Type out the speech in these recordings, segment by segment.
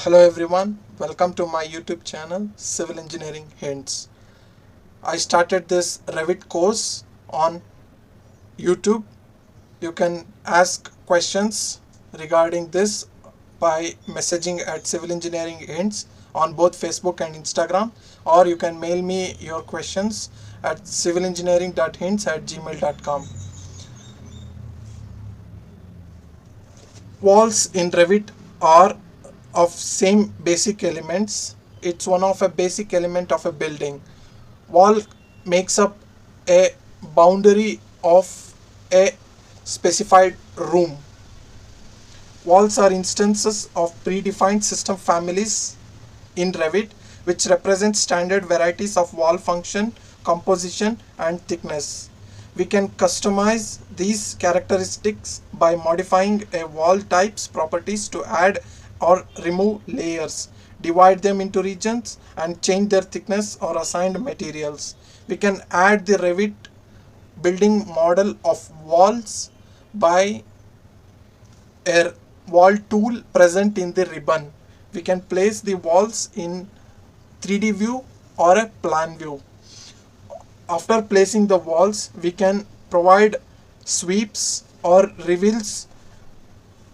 Hello everyone, welcome to my YouTube channel Civil Engineering Hints. I started this REVIT course on YouTube. You can ask questions regarding this by messaging at Civil Engineering Hints on both Facebook and Instagram, or you can mail me your questions at civilengineering.hints@gmail.com. Walls in Revit are of same basic elements. It's one of a basic element of a building. Wall makes up a boundary of a specified room. Walls are instances of predefined system families in Revit which represent standard varieties of wall function, composition and thickness. We can customize these characteristics by modifying a wall type's properties to add or remove layers, divide them into regions and change their thickness or assigned materials. We can add the Revit building model of walls by a wall tool present in the ribbon. We can place the walls in 3D view or a plan view. After placing the walls, we can provide sweeps or reveals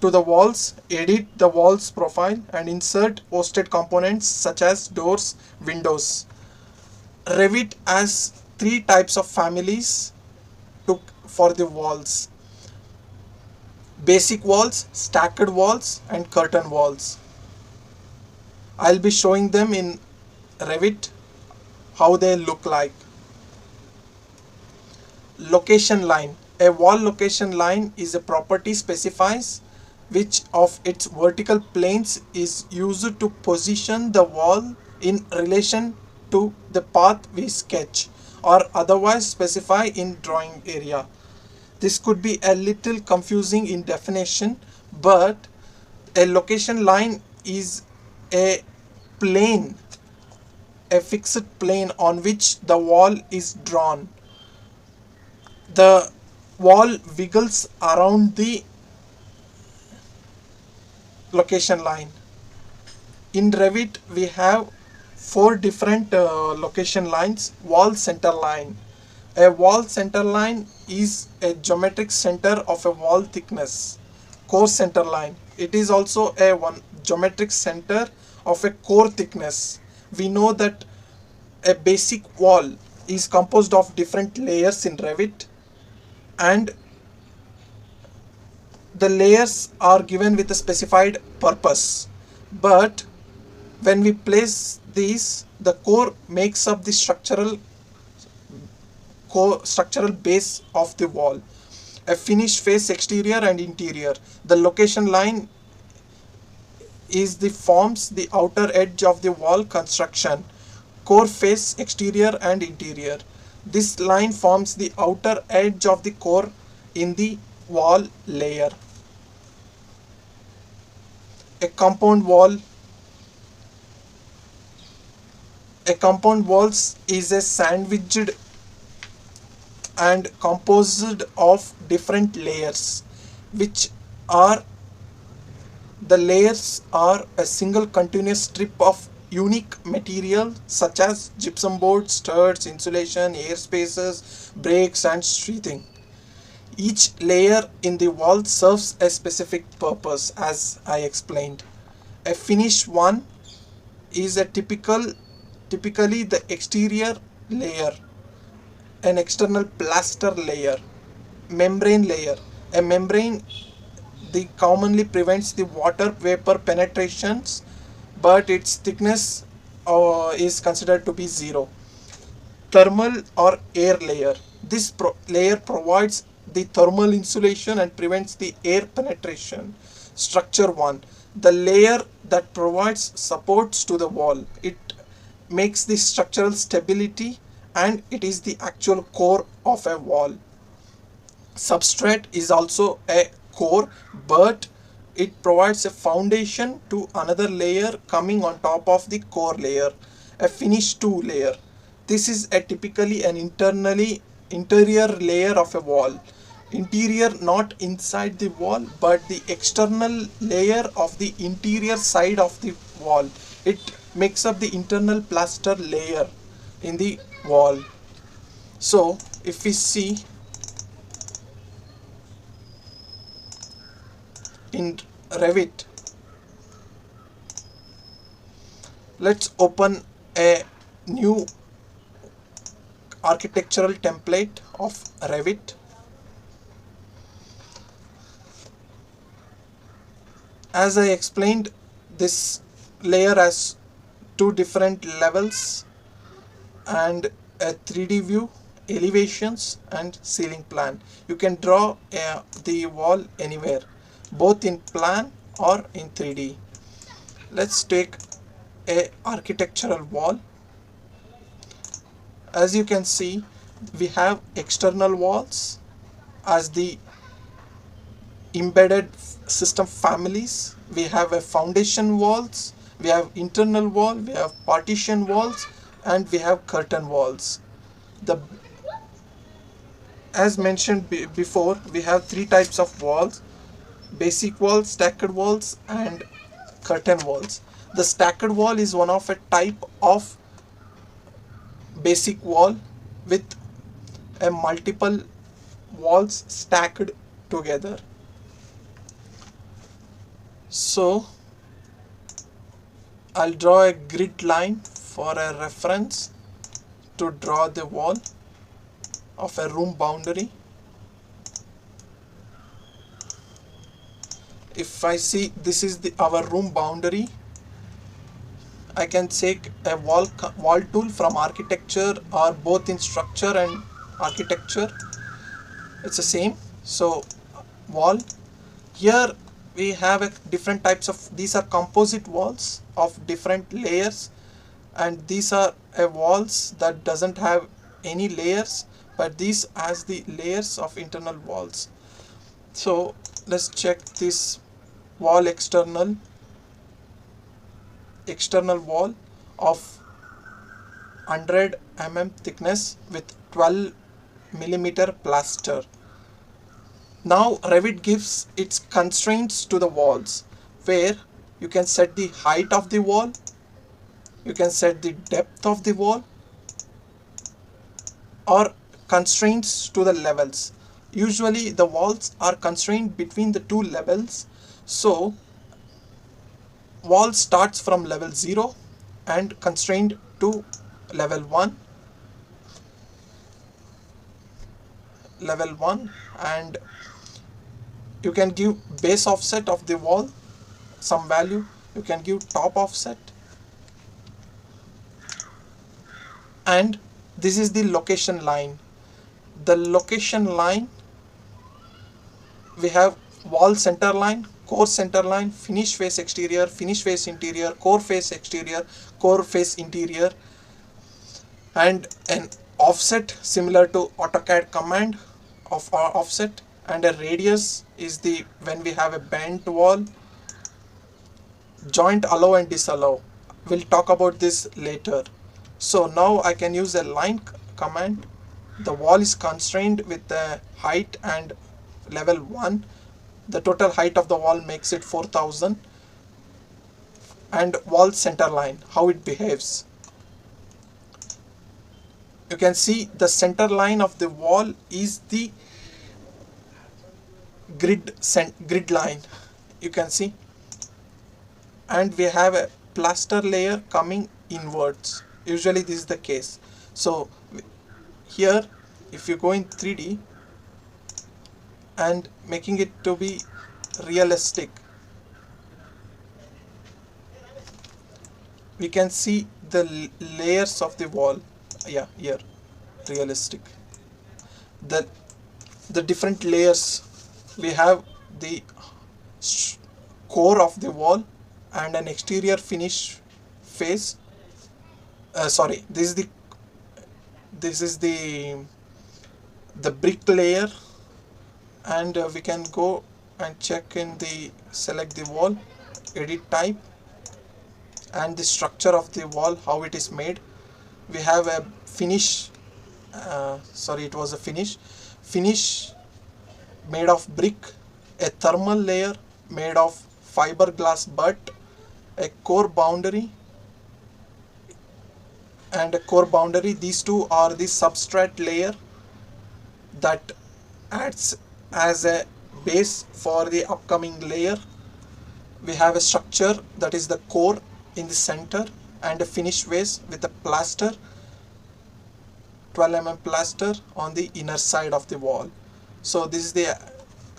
to the walls, edit the walls profile and insert posted components such as doors, windows. Revit has three types of families for the walls: basic walls, stacked walls and curtain walls. I'll be showing them in Revit how they look like. Location line. A wall location line is a property specifies which of its vertical planes is used to position the wall in relation to the path we sketch or otherwise specify in drawing area. This could be a little confusing in definition, but a location line is a plane, a fixed plane on which the wall is drawn. The wall wiggles around the location line. In Revit, we have four different location lines. Wall center line. A wall center line is a geometric center of a wall thickness. Core center line. It is also a one geometric center of a core thickness. We know that a basic wall is composed of different layers in Revit, and the layers are given with a specified purpose, but when we place these, the core makes up the structural base of the wall. A finished face, exterior and interior. The location line forms the outer edge of the wall construction. Core face, exterior and interior. This line forms the outer edge of the core in the wall layer. A compound wall. A compound walls is a sandwiched and composed of different layers, which are the layers are a single continuous strip of unique material such as gypsum board, studs, insulation, air spaces, brakes and sheathing. Each layer in the wall serves a specific purpose, as I explained. A finished one is a typically the exterior layer, an external plaster layer, membrane layer. A membrane commonly prevents the water vapor penetrations, but its thickness is considered to be 0. Thermal or air layer. This layer provides the thermal insulation and prevents the air penetration. Structure 1. The layer that provides supports to the wall. It makes the structural stability and it is the actual core of a wall. Substrate is also a core, but it provides a foundation to another layer coming on top of the core layer. A finish 2 layer. This is typically an interior layer of a wall. Interior, not inside the wall, but the external layer of the interior side of the wall. It makes up the internal plaster layer in the wall. So if we see in Revit, let's open a new architectural template of Revit. As I explained, this layer has two different levels and a 3D view, elevations and ceiling plan. You can draw the wall anywhere, both in plan or in 3D. Let's take a architectural wall. As you can see, we have external walls as the embedded system families. We have a foundation walls, we have internal wall, we have partition walls, and we have curtain walls. As mentioned before, we have three types of walls: basic walls, stacked walls, and curtain walls. The stacked wall is one of a type of basic wall with a multiple walls stacked together. So I'll draw a grid line for a reference to draw the wall of a room boundary. If I see this is our room boundary, I can take a wall tool from architecture, or both in structure and architecture. It's the same. So wall, here we have different types of, these are composite walls of different layers, and these are walls that doesn't have any layers, but these has the layers of internal walls. So let's check this wall, external wall of 100 mm thickness with 12 millimeter plaster. Now Revit gives its constraints to the walls, where you can set the height of the wall, you can set the depth of the wall, or constraints to the levels. Usually the walls are constrained between the two levels, so wall starts from level 0 and constrained to level 1, and you can give base offset of the wall some value, you can give top offset, and this is the location line. The location line, we have wall center line, core center line, finish face exterior, finish face interior, core face exterior, core face interior, and an offset similar to AutoCAD command of offset, and a radius is the when we have a bent wall, joint allow and disallow. We'll talk about this later. So now I can use a line command. The wall is constrained with the height and level 1. The total height of the wall makes it 4000. And wall center line, how it behaves. You can see the center line of the wall is the grid line, you can see, and we have a plaster layer coming inwards. Usually this is the case. So here if you go in 3D and making it to be realistic, we can see the layers of the wall. Yeah, here realistic, the different layers. We have the core of the wall and an exterior finish face. Sorry, this is the brick layer, and we can go and check in the select the wall, edit type, and the structure of the wall, how it is made. We have a finish, sorry, it was a finish made of brick, a thermal layer made of fiberglass butt, a core boundary and a core boundary. These two are the substrate layer that acts as a base for the upcoming layer. We have a structure that is the core in the center and a finish face with a plaster, 12 mm plaster on the inner side of the wall. So this is the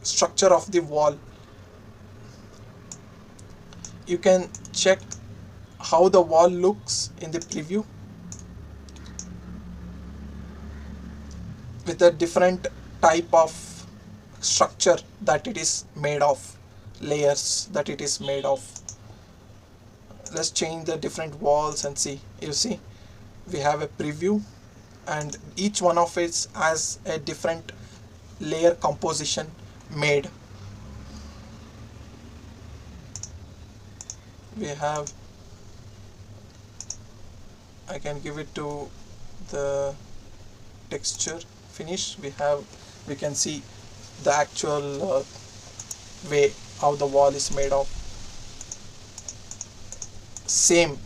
structure of the wall. You can check how the wall looks in the preview with a different type of structure that it is made of, layers that it is made of. Let's change the different walls and see. You see, we have a preview and each one of it has a different layer composition made. We have, I can give it to the texture finish. We can see the actual way how the wall is made of. Same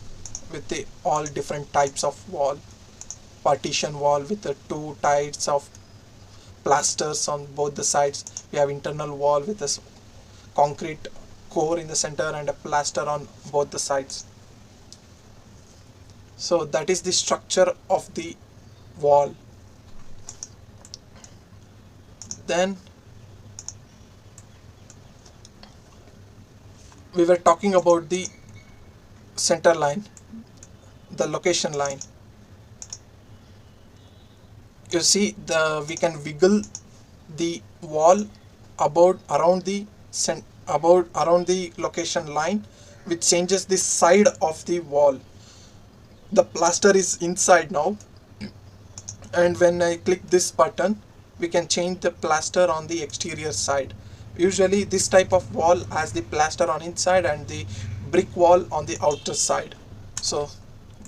with the all different types of wall. Partition wall with the two types of plasters on both the sides. We have internal wall with a concrete core in the center and a plaster on both the sides. So that is the structure of the wall. Then we were talking about the center line, the location line. You see, we can wiggle the wall around the location line, which changes the side of the wall. The plaster is inside now, and when I click this button, we can change the plaster on the exterior side. Usually this type of wall has the plaster on inside and the brick wall on the outer side. So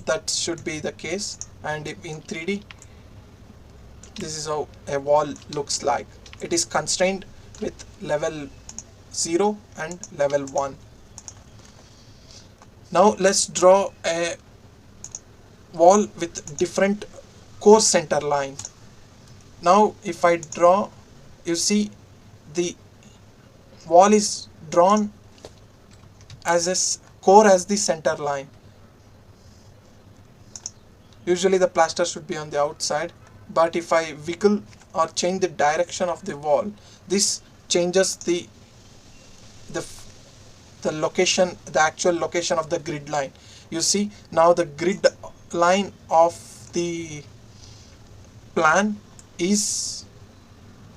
that should be the case, and in 3D this is how a wall looks like. It is constrained with level 0 and level 1. Now let's draw a wall with different core center line. Now if I draw, you see the wall is drawn as a core as the center line. Usually the plaster should be on the outside, but if I wiggle or change the direction of the wall, this changes the location, the actual location of the grid line. You see, now the grid line of the plan is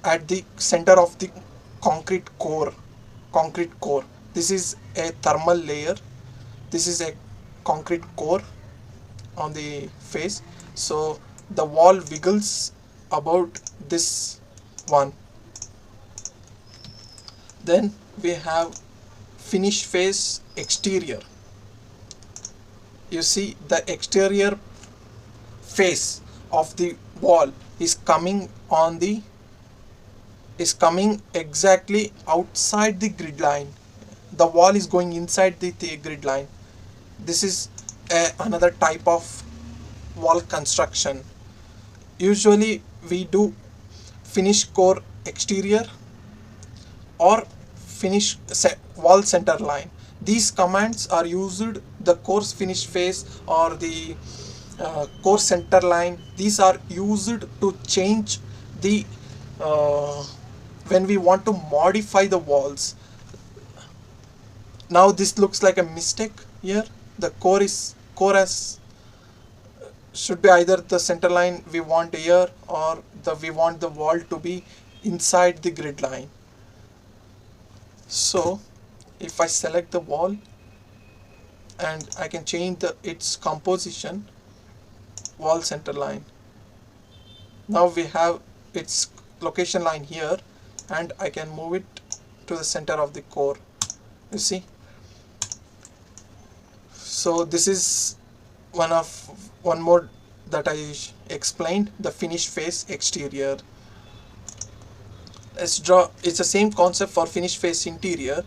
at the center of the concrete core. This is a thermal layer. This is a concrete core on the face. So the wall wiggles about this one. Then we have finish face exterior. You see, the exterior face of the wall is coming exactly outside the grid line. The wall is going inside the grid line. This is another type of wall construction. Usually we do finish core exterior or finish wall center line. These commands are used, the core finish face or the core center line. These are used to change the when we want to modify the walls. Now this looks like a mistake here. The core should be either the center line we want here, or we want the wall to be inside the grid line. So if I select the wall and I can change its composition, wall center line. Now we have its location line here, and I can move it to the center of the core. You see, so this is one more that I explained, the finish face exterior. Let's draw. It's the same concept for finish face interior.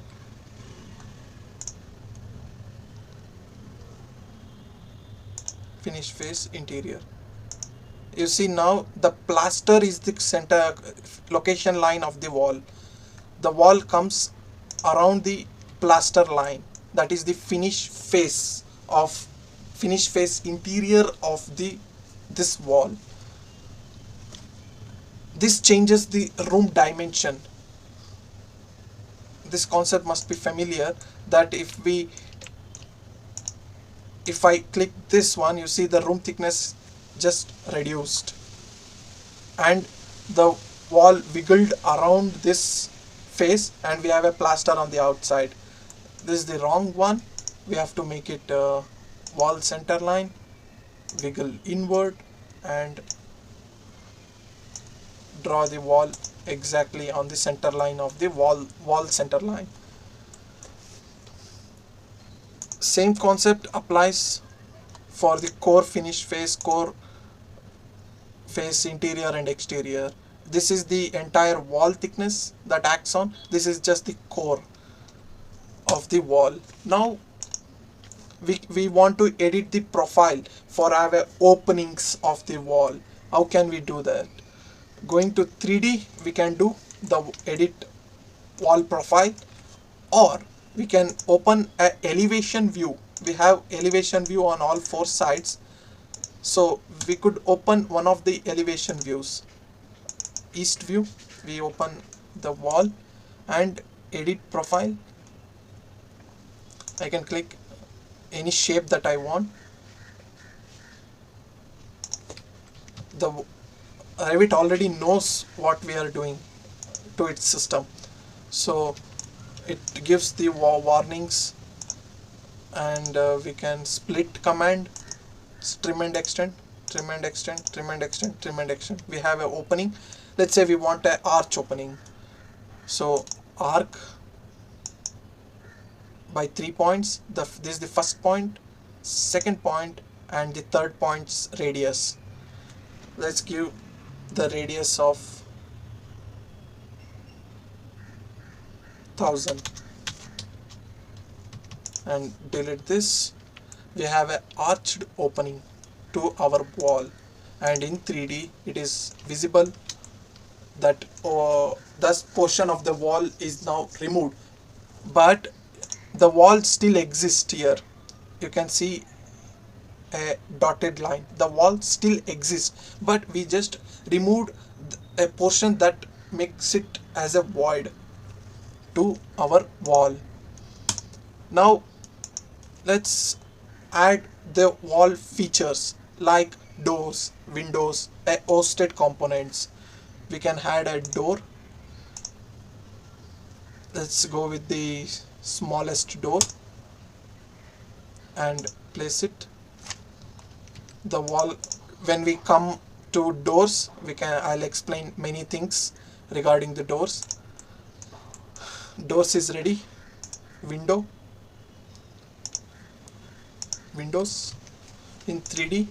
finish face interior. You see now the plaster is the center location line of the wall. The wall comes around the plaster line, that is the finish face interior of this wall. This changes the room dimension. This concept must be familiar, that if I click this one, you see the room thickness just reduced and the wall wiggled around this face, and we have a plaster on the outside. This is the wrong one. We have to make it wall center line, wiggle inward and draw the wall exactly on the center line of the wall center line. Same concept applies for the core face interior and exterior. This is the entire wall thickness that acts on. This is just the core of the wall. Now we want to edit the profile for our openings of the wall. How can we do that? Going to 3D, we can do the edit wall profile, or we can open a elevation view. We have elevation view on all four sides, so we could open one of the elevation views. East view, we open the wall and edit profile. I can click any shape that I want. The REVIT already knows what we are doing to its system, so it gives the warnings, and we can split command, trim and extend, trim and extend, trim and extend, trim and extend. We have an opening. Let's say we want an arch opening, so arc by 3 points. This is the first point, second point, and the third point's radius. Let's give the radius of 1000 and delete this. We have an arched opening to our wall, and in 3D it is visible that this portion of the wall is now removed, but the wall still exists here. You can see a dotted line. The wall still exists, but we just removed a portion that makes it as a void to our wall. Now let's add the wall features like doors, windows, hosted components. We can add a door. Let's go with the smallest door and place it. The wall, when we come to doors, I'll explain many things regarding the doors. Doors is ready. Windows in 3D,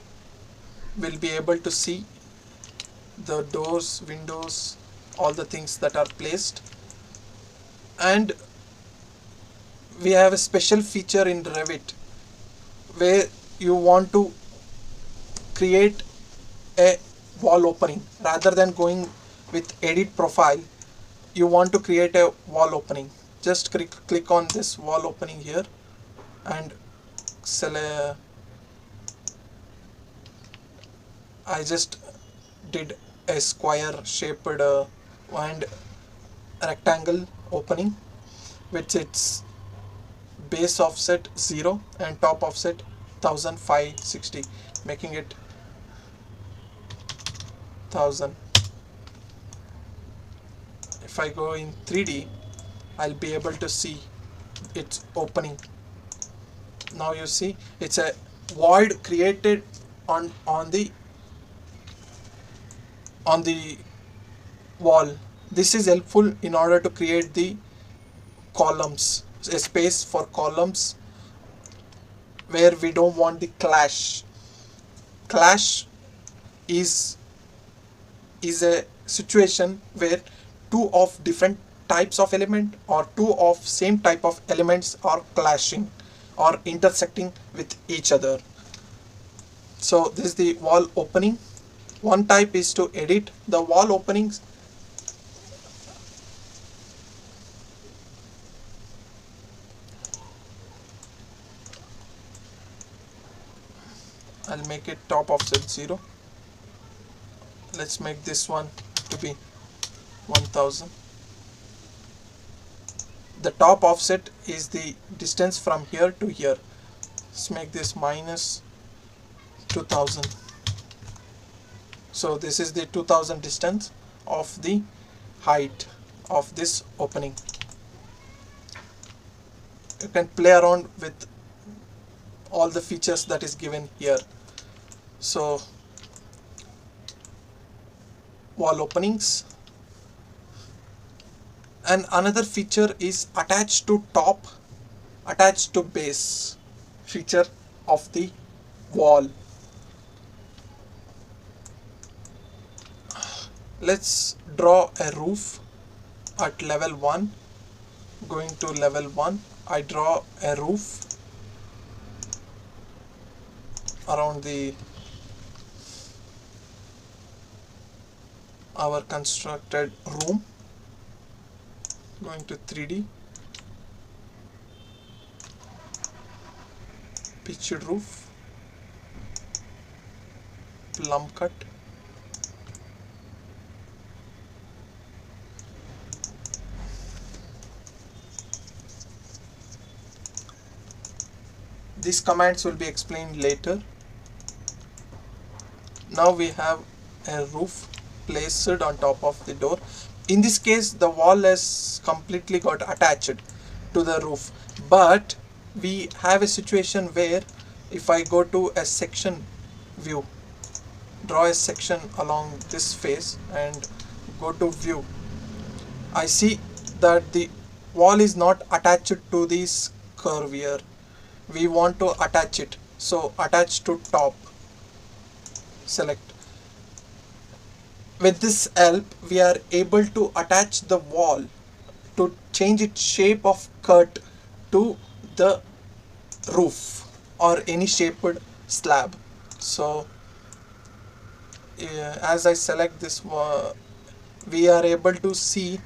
we'll be able to see the doors, windows, all the things that are placed. And we have a special feature in REVIT where you want to create a wall opening. Rather than going with edit profile, you want to create a wall opening. Just click on this wall opening here and select. I just did a square shaped and rectangle opening with its base offset 0 and top offset 1560, making it 1000. If I go in 3D, I'll be able to see its opening. Now you see it's a void created on the wall. This is helpful in order to create the columns, a space for columns where we don't want the clash. Clash is a situation where two of different types of element or two of same type of elements are clashing or intersecting with each other. So this is the wall opening. One type is to edit the wall openings. I'll make it top offset 0. Let's make this one to be 1000. The top offset is the distance from here to here. Let's make this minus 2000. So this is the 2000 distance of the height of this opening. You can play around with all the features that is given here. So wall openings, and another feature is attached to top, attached to base feature of the wall. Let's draw a roof at level 1. Going to level 1, I draw a roof around our constructed room. Going to 3D, pitched roof, plumb cut, these commands will be explained later. Now we have a roof placed on top of the door. In this case, the wall has completely got attached to the roof, but we have a situation where if I go to a section view, draw a section along this face and go to view, I see that the wall is not attached to this curve here. We want to attach it, so attach to top, select. With this help, we are able to attach the wall to change its shape of cut to the roof or any shaped slab. So as I select this, we are able to see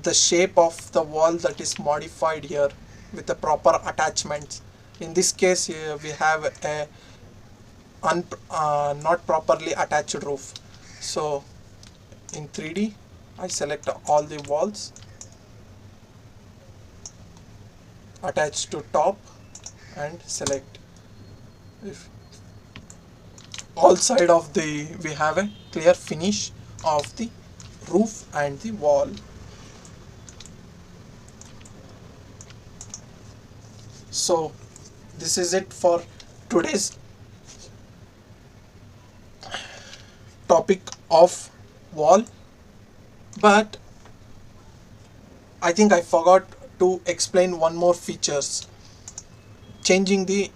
the shape of the wall that is modified here with the proper attachments. In this case, we have a not properly attached roof. So in 3D, I select all the walls, attach to top and select. If all side of the, we have a clear finish of the roof and the wall. So this is it for today's topic of wall, but I think I forgot to explain one more features. Changing the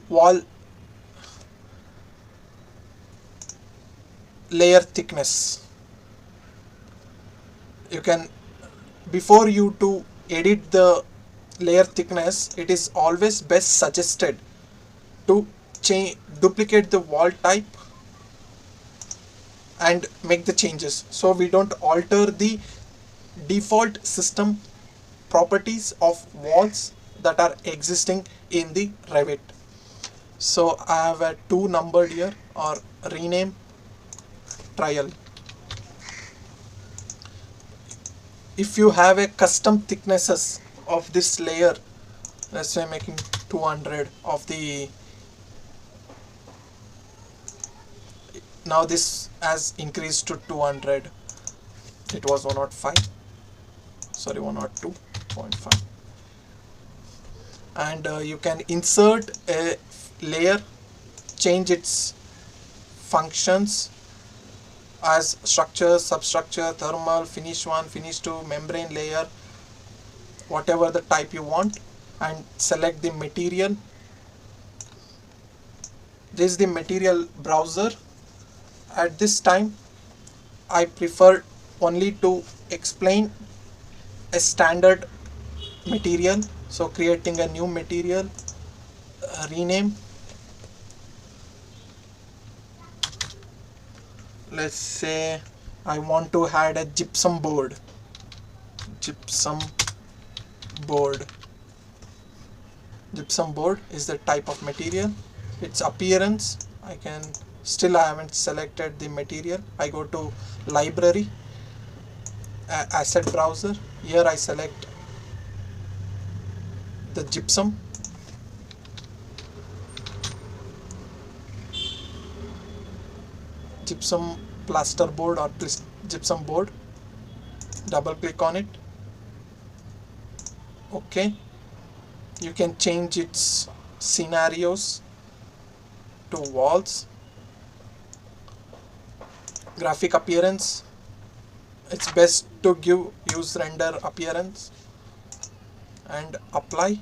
wall layer thickness. You can, before you to edit the layer thickness, it is always best suggested to duplicate the wall type and make the changes, so we don't alter the default system properties of walls that are existing in the Revit. So I have a 2 numbered here, or rename trial. If you have a custom thicknesses of this layer, let's say making 200 of the, now this has increased to 200. It was 105, sorry, 102.5. And you can insert a layer, change its functions as structure, substructure, thermal, finish 1, finish 2, membrane layer, whatever the type you want, and select the material. This is the material browser. At this time, I prefer only to explain a standard material. So creating a new material, rename, let's say I want to add a gypsum board. Gypsum board. Gypsum board is the type of material. Its appearance, I haven't selected the material. I go to library, asset browser. Here I select the gypsum. Gypsum plaster board or gypsum board. Double click on it. Okay. You can change its scenarios to walls. Graphic appearance, it's best to use render appearance, and apply.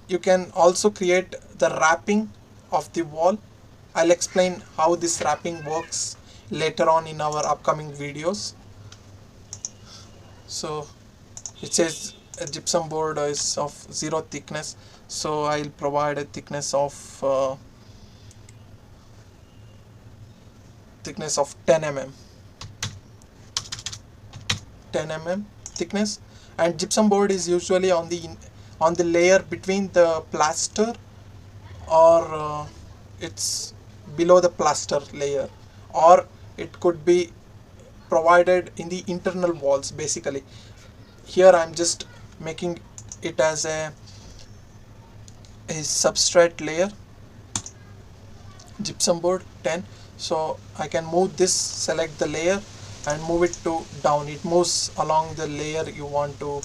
You can also create the wrapping of the wall. I'll explain how this wrapping works later on in our upcoming videos. So it says a gypsum board is of 0 thickness, so I'll provide a thickness of 10 mm. 10 mm thickness. And gypsum board is usually on the layer between the plaster, or it's below the plaster layer, or it could be provided in the internal walls. Basically here I'm just making it as a substrate layer. Gypsum board 10. So I can move this, select the layer and move it to down. It moves along the layer you want to.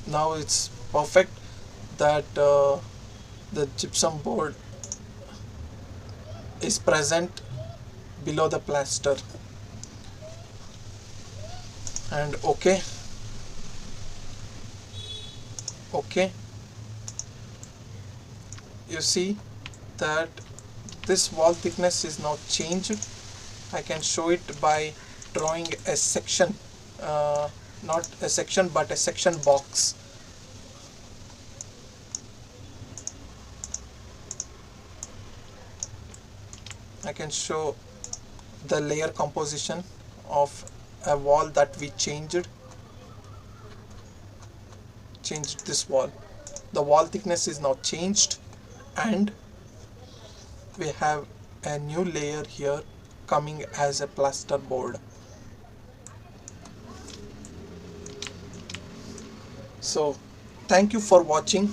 Now it's perfect that the gypsum board is present below the plaster. And okay. You see that this wall thickness is now changed. I can show it by drawing a section, not a section but a section box. I can show the layer composition of a wall that we changed this wall. The wall thickness is now changed, and we have a new layer here coming as a plaster board. So thank you for watching.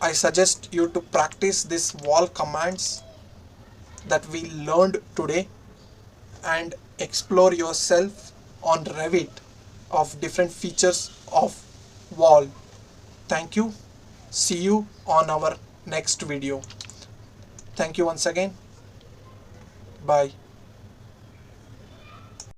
I suggest you to practice this wall commands that we learned today and explore yourself on Revit of different features of wall. Thank you. See you on our next video. Thank you once again. Bye.